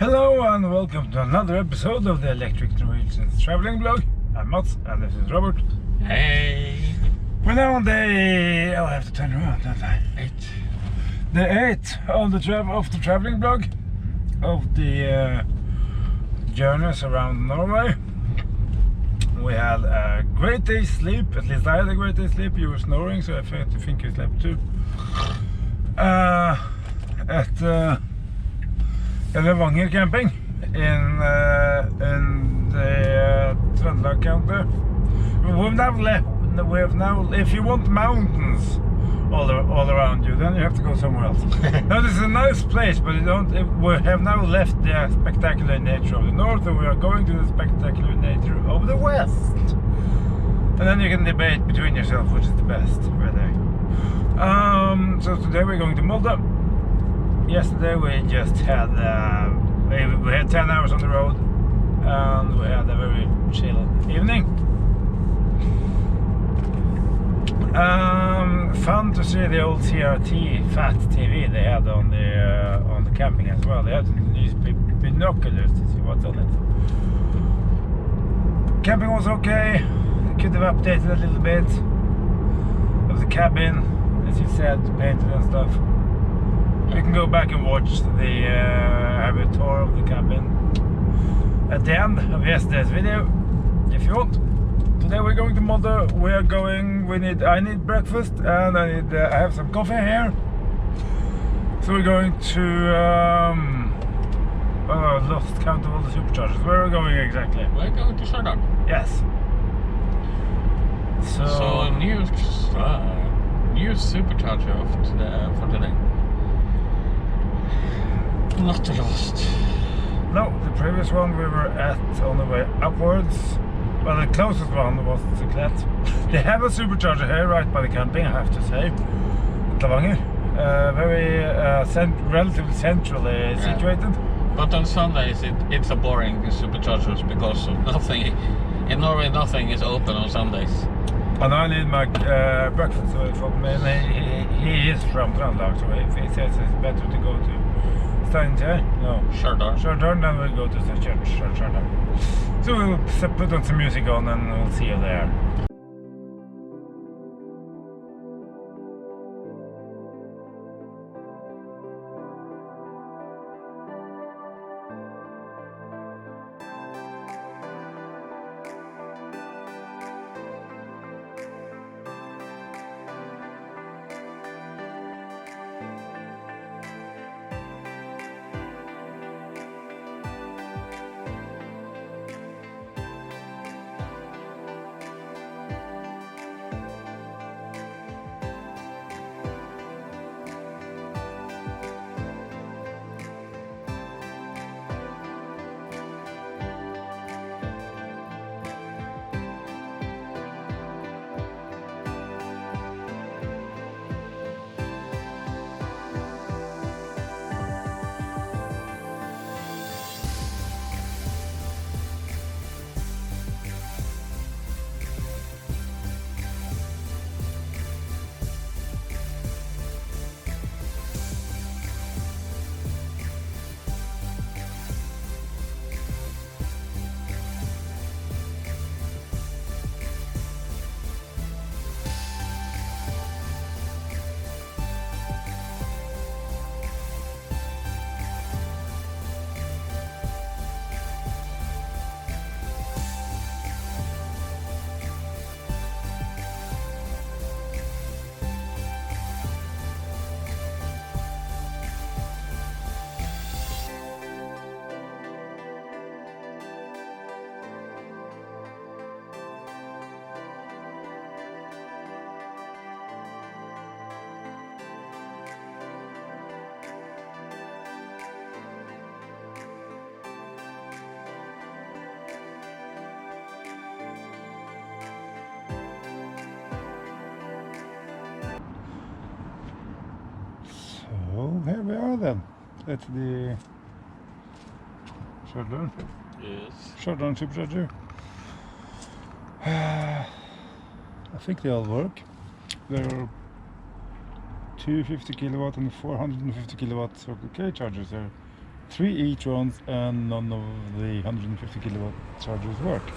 Hello and welcome to another episode of the Electric Norwegians Traveling Blog. I'm Mats and this is Robert. Hey! We're now on day... I have to turn around, don't I? 8. Day 8 of the traveling blog of the journeys around Norway. We had a great day's sleep, at least I had a great day's sleep. You were snoring, so I think you slept too. At Levanger camping in the Trondheim county. We have now, if you want mountains all around you, then you have to go somewhere else. Now this is a nice place, but we have now left the spectacular nature of the north, and we are going to the spectacular nature of the west. And then you can debate between yourself which is the best, really. So today we're going to Molde. Yesterday we just had we had 10 hours on the road and we had a very chill evening. Fun to see the old CRT fat TV they had on the camping as well. They had to use binoculars to see what's on it. Camping was okay. Could have updated a little bit of the cabin, as you said, painted and stuff. You can go back and watch have a tour of the cabin at the end of yesterday's video, if you want. Today we're going to Molde. I need breakfast and I have some coffee here. So we're going to lost count of all the superchargers. Where are we going exactly? We're going to Trondheim. Yes. So new supercharger for today. Not lost. No, the previous one we were at on the way upwards. Well, the closest one was Cyclet. They have a supercharger here right by the camping, I have to say. Levanger. Very relatively centrally situated. But on Sundays it's a boring supercharger because of nothing. In Norway nothing is open on Sundays. And I need my breakfast, so he is from Trondheim, so if he says it's better to go to Steinkjer, Stjørdal, then we'll go to the church, Stjørdal. So we'll put on some music on and we'll see you there. So here we are then. That's the Stjørdal. Yes. Stjørdal supercharger. I think they all work. There are 250 kilowatt and 450 kilowatt Circle K chargers there. 3 e-trons and none of the 150 kilowatt chargers work,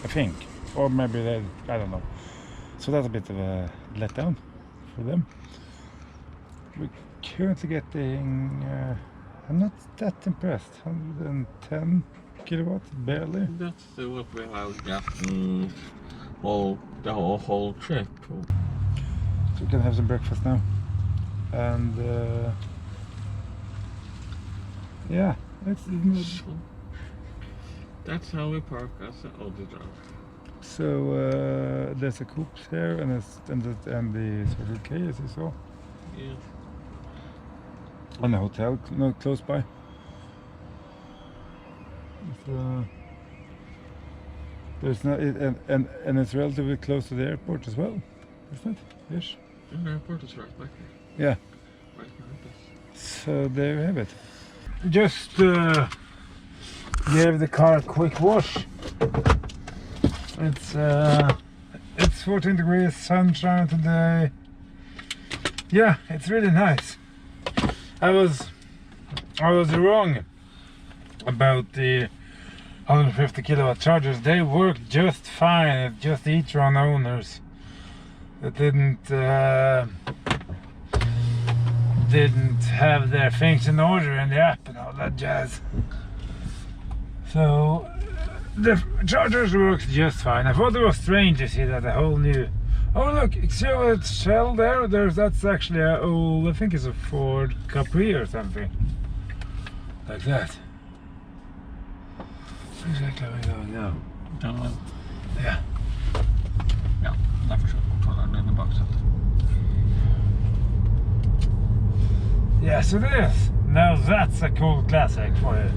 I think, or maybe they, I don't know. So that's a bit of a letdown for them. We're currently getting, I'm not that impressed, 110 kilowatts, barely. That's what we have gotten the whole trip. So we can have some breakfast now. And yeah, That's how we park as an Audi driver. so there's a Coops here and the Circle K, as you saw. Yeah. And a hotel close by. There's not, and it's relatively close to the airport as well, isn't it? Ish. The airport is right back here. Yeah. Right behind us. So there you have it. Just gave the car a quick wash. It's 14 degrees, sunshine today. Yeah, it's really nice. I was wrong about the 150 kilowatt chargers. They work just fine. It's just e-tron owners that didn't have their things in order in the app and all that jazz. So the chargers works just fine. I thought it was strange to see that a whole new. Oh look, see how it's shell there? That's actually a old, I think it's a Ford Capri or something. Like that. Where exactly are we going now? Don't know. Yeah. Ja, där försöker kontrollera den i baksätet. Yes, it is. Now that's a cool classic for you.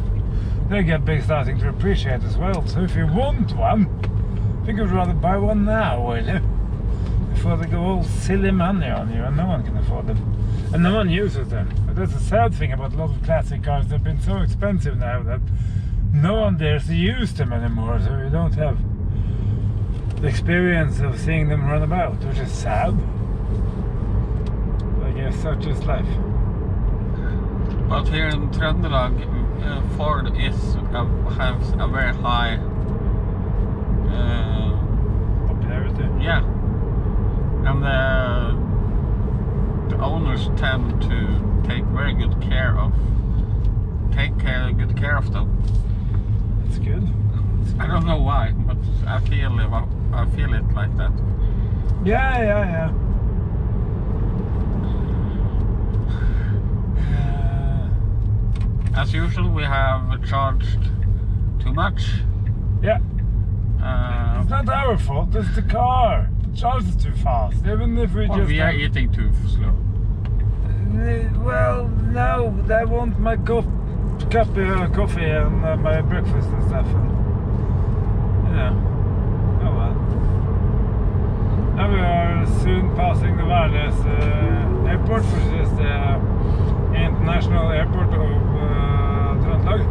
They get big starting to appreciate as well. So if you want one, I think you'd rather buy one now, will you? Before they go all silly money on you and no one can afford them. And no one uses them. But that's a sad thing about a lot of classic cars. They've been so expensive now that no one dares to use them anymore. So you don't have the experience of seeing them run about, which is sad. But I guess such is life. But here in Trondheim, Ford has a very high Popularity. yeah, and the owners tend to take very good care of them. That's good. I don't know why, but I feel it like that. Yeah. As usual, we have charged too much. Yeah. It's not our fault, it's the car. It charges too fast, even if we just... we are eating too slow. Well, no, I want my coffee and my breakfast and stuff. And, oh well. Now we are soon passing the Værnes airport, which is the international airport of Trondheim.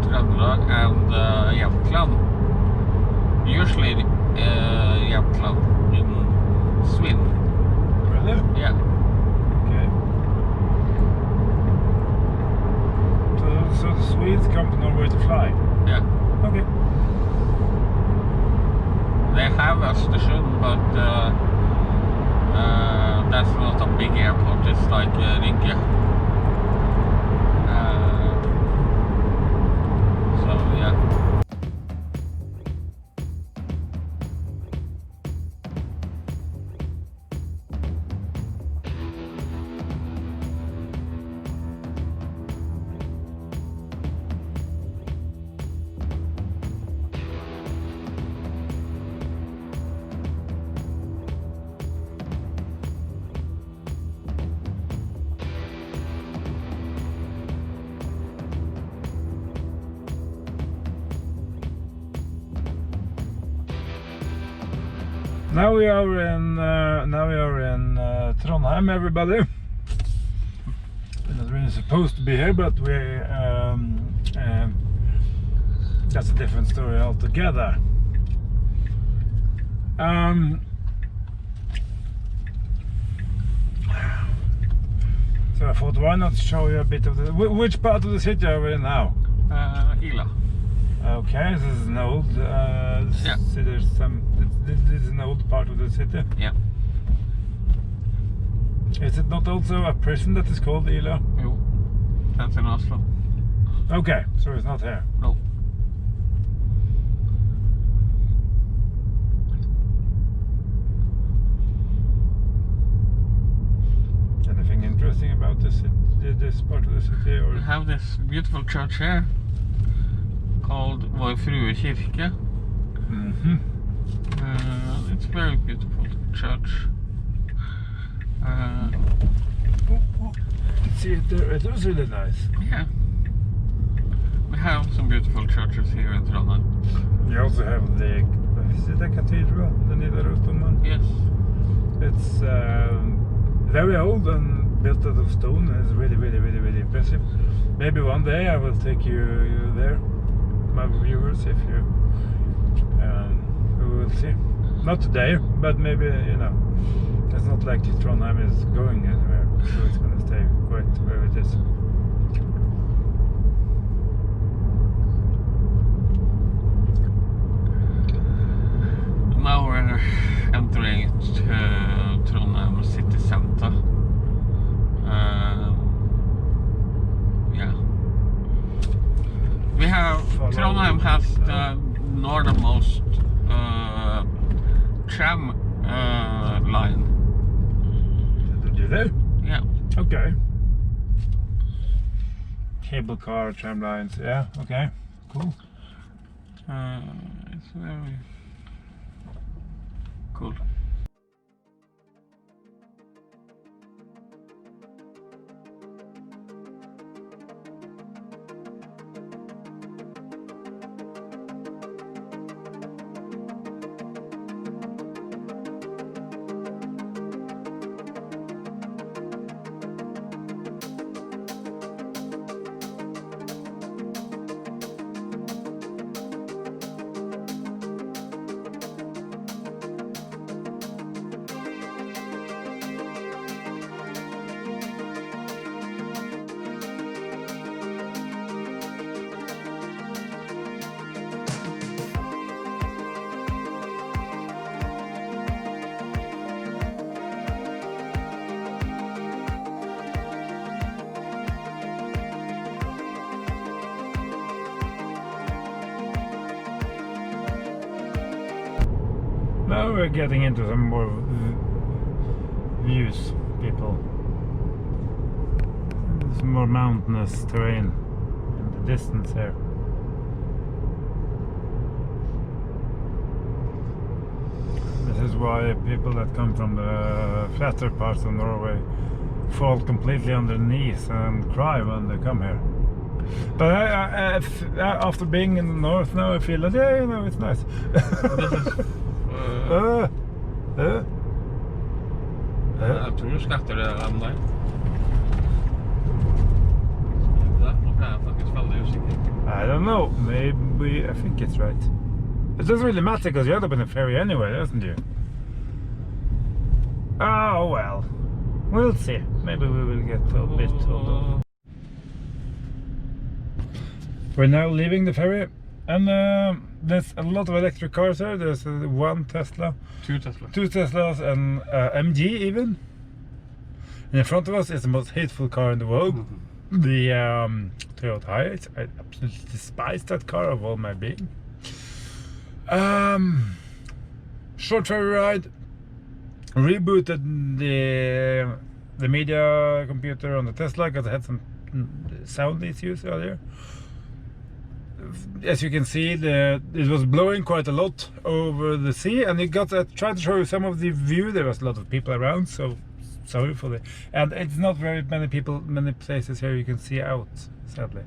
Trondheim and Jämtland. Usually Jämtland in Sweden. Really? Yeah. Okay. So the Swedes come to Norway to fly? Yeah. Okay. They have a station, but that's not a big airport. It's like Rygge. So yeah. Now we are in Trondheim, everybody. We're not really supposed to be here, but that's a different story altogether. So I thought, why not show you a bit of the... Which part of the city are we in now? Ila. Okay, this is an old city. There's some... This is an old part of the city. Yeah. Is it not also a prison that is called Ila? Jo. That's in Oslo. Okay, so it's not here. No. Anything interesting about this part of the city? Or? We have this beautiful church here called Vår Frue Kirke. It's very beautiful church. See it there, it was really nice. Yeah. We have some beautiful churches here in Trondheim. You also have the... Is it a cathedral? The Nidarosdomen? Yes. It's very old and built out of stone. It's really, really, really, really impressive. Maybe one day I will take you there, my viewers, if you... we will see. Not today, but maybe, you know, it's not like Trondheim is going anywhere, so it's going to stay quite where it is. Now we're entering Trondheim city center. Yeah. We have... Trondheim has the northernmost tram line. Did you there? Yeah. Okay. Cable car, tram lines, yeah, okay, cool. It's very cool. Now we're getting into some more views, people. There's more mountainous terrain in the distance here. This is why people that come from the flatter parts of Norway fall completely on their knees and cry when they come here. But after being in the north now, I feel that, yeah, you know, it's nice. Jeg tror du skatter det den der. Nå ble jeg faktisk veldig usikker. I don't know. Maybe I think it's right. It doesn't really matter because you end up in a ferry anyway, doesn't you? Oh well. We'll see. Maybe we will get a bit older. We're now leaving the ferry, and there's a lot of electric cars here. There's one Tesla, Two Teslas. two Teslas, and MG even. And in front of us is the most hateful car in the world, the Toyota Hiace. I absolutely despise that car of all my being. Short ferry ride. Rebooted the media computer on the Tesla because I had some sound issues earlier. As you can see, it was blowing quite a lot over the sea, and it got. I tried to show you some of the view. There was a lot of people around, so sorry for the. And it's not very many people, many places here you can see out, sadly.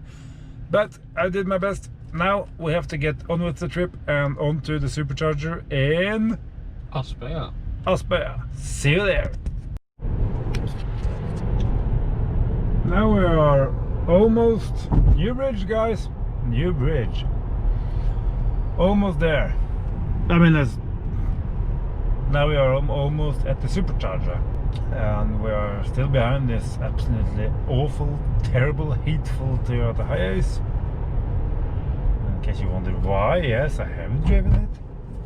But I did my best. Now we have to get on with the trip and onto the supercharger in Aspøya. Aspøya. See you there. Now we are almost New Bridge, guys. New Bridge. Almost there. I mean, now we are almost at the supercharger. And we are still behind this absolutely awful, terrible, hateful Toyota Hiace. In case you wonder why, yes, I have driven it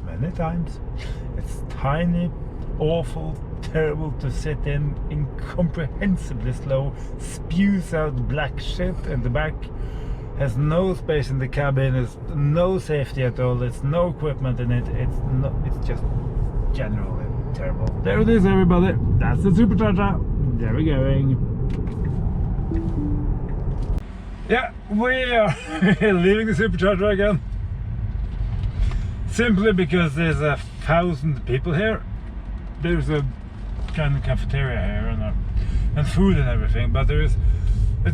many times. It's tiny, awful, terrible to sit in, incomprehensibly slow, spews out black shit in the back, has no space in the cabin, there's no safety at all, there's no equipment in it, it's just generally terrible. There it is, everybody, that's the supercharger, there we're going. Yeah, we are leaving the supercharger again. Simply because there's 1,000 people here. There's a kind of cafeteria here and food and everything, but it's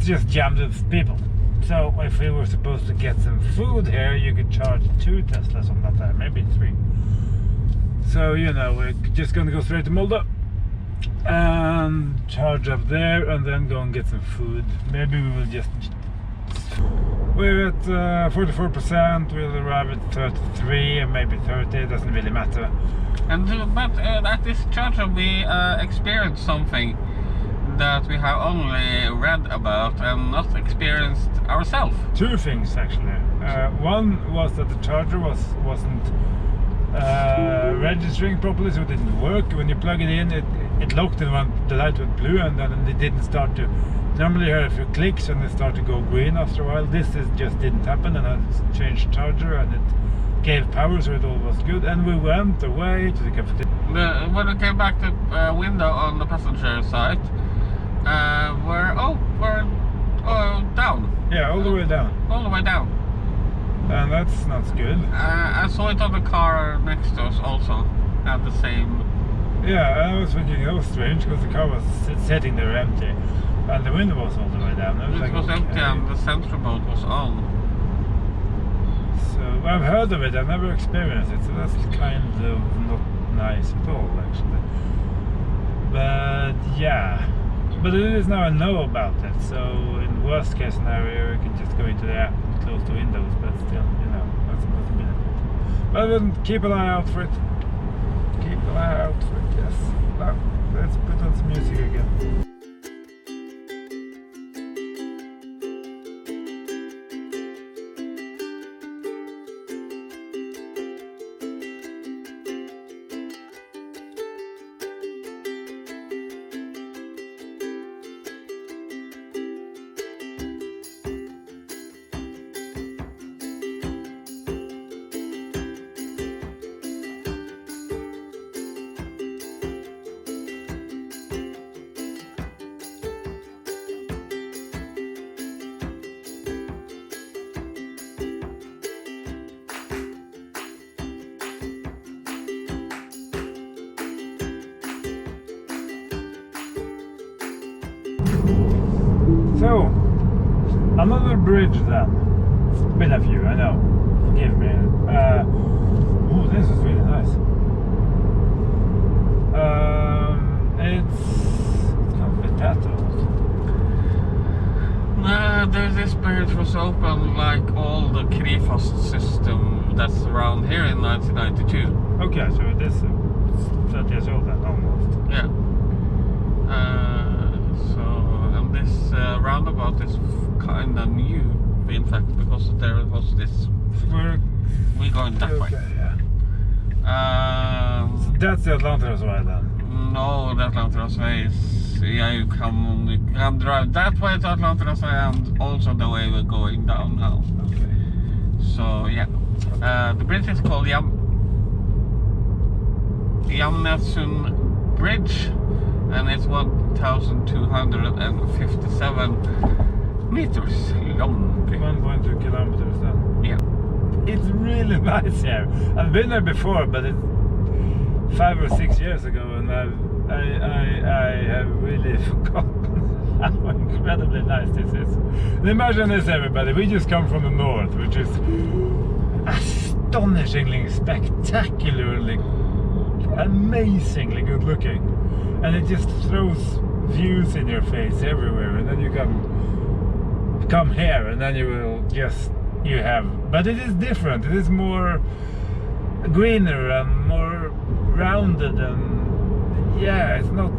just jammed with people. So if we were supposed to get some food here, you could charge 2 Teslas on that time, maybe 3. So, you know, we're just gonna go straight to Molde and charge up there and then go and get some food. Maybe we will just... We're at 44%, we'll arrive at 33 and maybe 30, it doesn't really matter. And but at this charger we experienced something that we have only read about and not experienced ourselves. 2 things actually. One was that the charger wasn't registering properly, so it didn't work. When you plug it in, it locked and the light went blue, and then it didn't start to... Normally you hear a few clicks and they start to go green after a while. This just didn't happen, and I changed charger and it gave power, so it all was good. And we went away to the cafeteria. When we came back to the window on the passenger side, we're down. Yeah, all the way down. All the way down. And that's not good. I saw it on the car next to us also at the same. Yeah, I was thinking that was strange because the car was sitting there empty and the window was all the way down. It was empty and the sensor mode was on. So I've heard of it, I've never experienced it, so that's kind of not nice at all actually. But yeah, but it is now I know about it, so in worst case scenario you can just go into the app and close the windows, but still, you know, that's a possibility. But then keep an eye out for it. Keep an eye out for it, yes. Now, let's put on some music again. So, another bridge then. It's been a few, I know. Forgive me. Oh, this is really nice. It's can't be that old. This bridge was open like all the Krifast system that's around here in 1992. Okay, so it is 30 years old then, almost. Yeah. This roundabout is kind of new, in fact, because there was this. We're going that way. Yeah. That's the Atlantis way then? No, the Atlantis way is. Yeah, you can drive that way to Atlantis way and also the way we're going down now. Okay. So, yeah. The bridge is called Jamnesund Bridge. And it's 1,257 meters long. 1.2 kilometers then. Yeah. It's really nice here. I've been there before, but it's 5 or 6 years ago, and I have really forgotten how incredibly nice this is. And imagine this, everybody. We just come from the north, which is astonishingly, spectacularly, amazingly good looking. And it just throws views in your face everywhere, and then you come here, and then you have, but it is different. It is more greener and more rounded, and yeah, it's not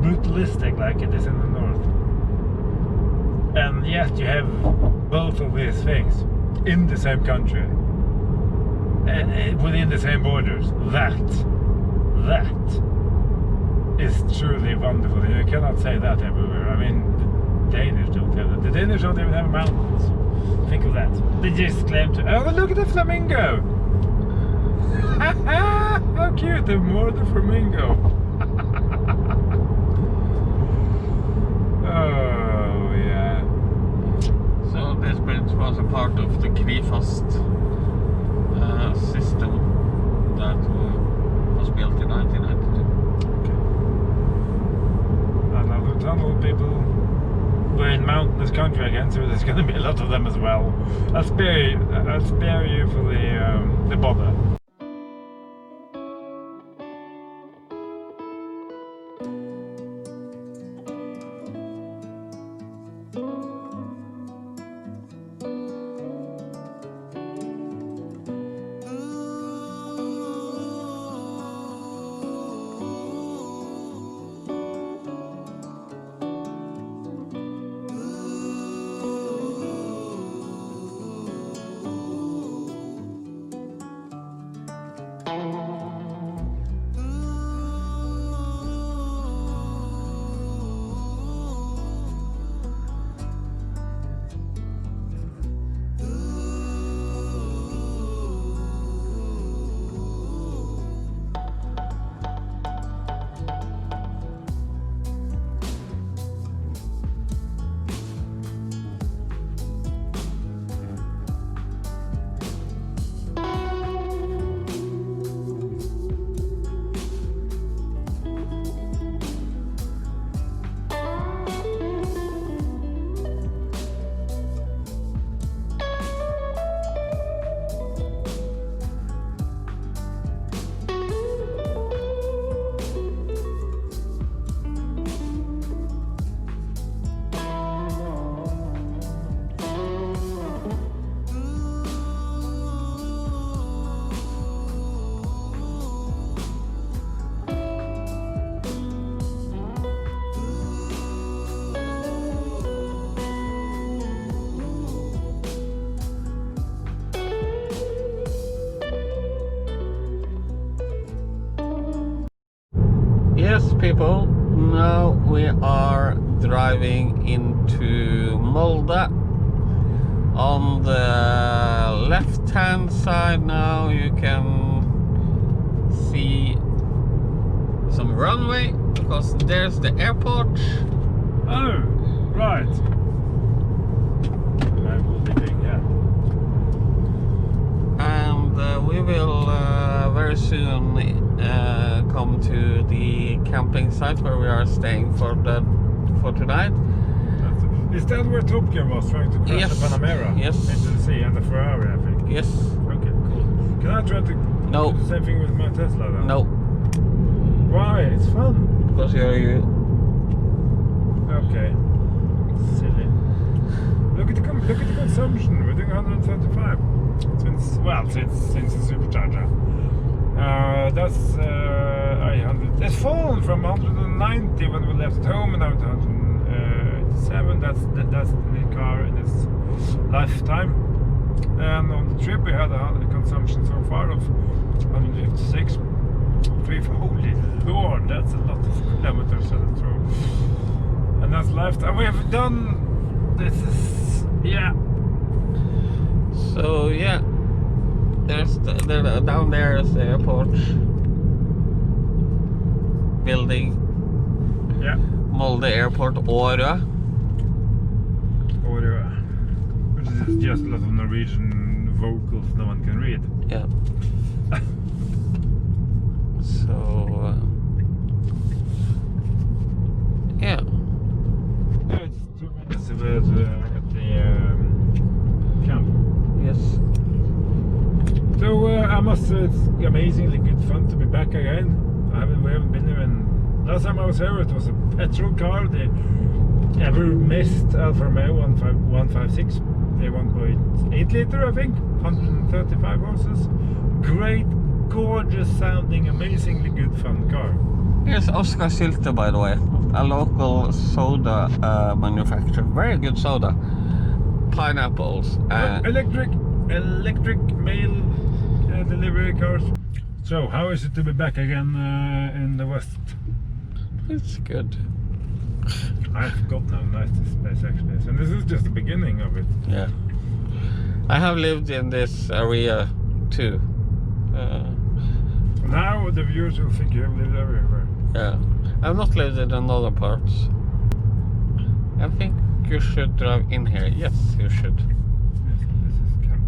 brutalistic like it is in the north. And yet you have both of these things in the same country, within the same borders. That is truly wonderful. You cannot say that everywhere. I mean, the Danish don't have that. The Danish don't even have mountains. Think of that. They just claim to. Oh, look at the flamingo! How cute! They're more the flamingo. Oh yeah. So this bridge was a part of the Krifast system that was built in 1992. Another tunnel, people. We're in mountainous country again, so there's going to be a lot of them as well. I'll spare you for the bother. Yes, people, now we are driving into Molde. On the left hand side now you can see some runway because there's the airport. Oh, right. I will be big, yeah. And we will very soon come to the camping site where we are staying for tonight. Is that where Top Gear was trying to crash the Panamera? Yes. Into the sea and the Ferrari, I think. Yes. Okay, cool. Can I try to No. do the same thing with my Tesla then? No, Why? It's fun. because you're you. Okay. Silly. Look at the consumption. We're doing 135. Since the supercharger. That's 800. It's fallen from 190 when we left home, and now to 187. That's the car in its lifetime. And on the trip we had a consumption so far of 156. Holy Lord, that's a lot of kilometers through. And that's lifetime. We have done. This is So yeah, there's down there is the airport building. Yeah. Molde Airport, Årø. Which is just a lot of Norwegian vocals no one can read. Yeah. So yeah. It's 2 minutes at the camp. Yes. So I must say it's amazingly good fun to be back again. We haven't been here, and last time I was here it was a petrol car, the ever missed Alfa Romeo 156, the 1.8 liter I think, 135 horses. Great, gorgeous sounding, amazingly good fun car. Here's Oscar Sylte, by the way. a local soda manufacturer. Very good soda. Pineapples. Electric mail delivery cars. So, how is it to be back again in the West? It's good. I forgot how nice this place actually is, and this is just the beginning of it. Yeah. I have lived in this area too. Now the viewers will think you have lived everywhere. Yeah. I've not lived in other parts. I think you should drive in here. Yes, you should. Yes, this is Camp.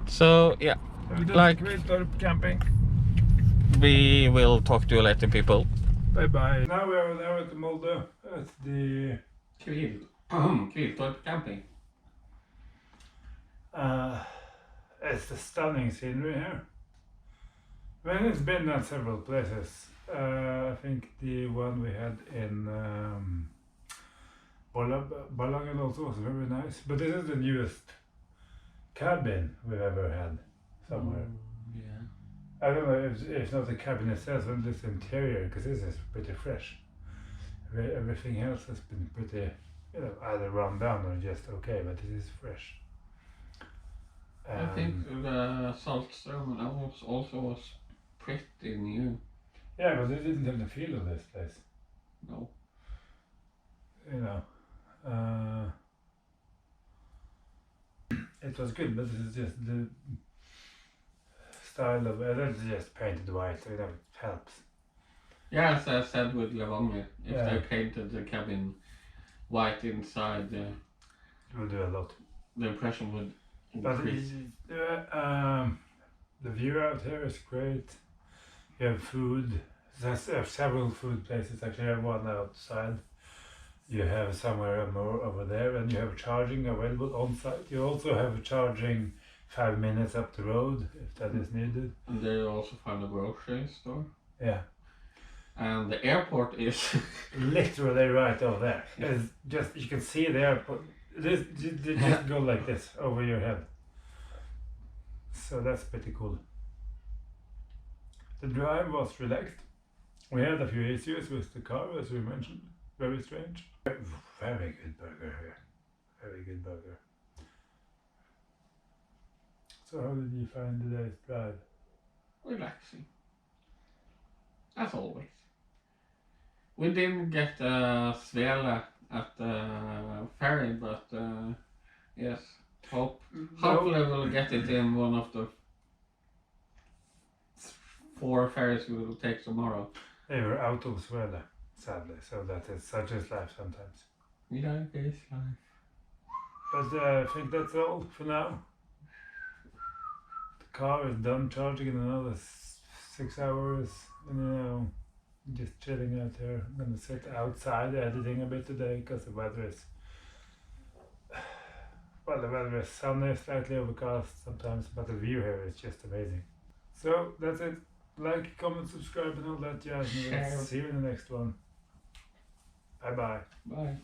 So yeah, like camping. we will talk to you later, people. Bye bye. Now we are there at the Molde. At the Kviltorp camping. it's the stunning scenery here. Well, it's been at several places. I think the one we had in Ballangen also was very nice. But this is the newest cabin we've ever had somewhere. Yeah. I don't know if not the cabin itself, but this interior, because this is pretty fresh. Everything else has been pretty, either run down or just okay, but this is fresh. I think the Saltström also was pretty new. Yeah, but it didn't have the feel of this place. No. It was good, but this is just the style of it's just painted white, so it helps. Yeah, as I said with Levanger, if Yeah. they painted the cabin white inside, It will do a lot. the impression would But increase. the view out here is great. You have food. There's several food places. Actually, you have one outside. You have somewhere more over there, and you have charging available on site. You also have charging 5 minutes up the road if that is needed. And there you also find a grocery store. Yeah, And the airport is literally right over there. It's just you can see the airport. They just go like this over your head. So that's pretty cool. The drive was relaxed. We had a few issues with the car, as we mentioned. Very strange. Very good burger here. Very good burger. So how did you find today's drive? relaxing. As always. We didn't get Svele at the ferry, but yes, hopefully we'll get it in one of the 4 ferries we will take tomorrow. They were out of Sweden, sadly, so that is such is life sometimes. Life is life. But I think that's all for now. The car is done charging in another 6 hours, and just chilling out here. I'm gonna sit outside editing a bit today because the weather is the weather is sunny, slightly overcast sometimes, but the view here is just amazing. So that's it. Like, comment, subscribe, and all that jazz. And Share. see you in the next one. Bye bye. Bye.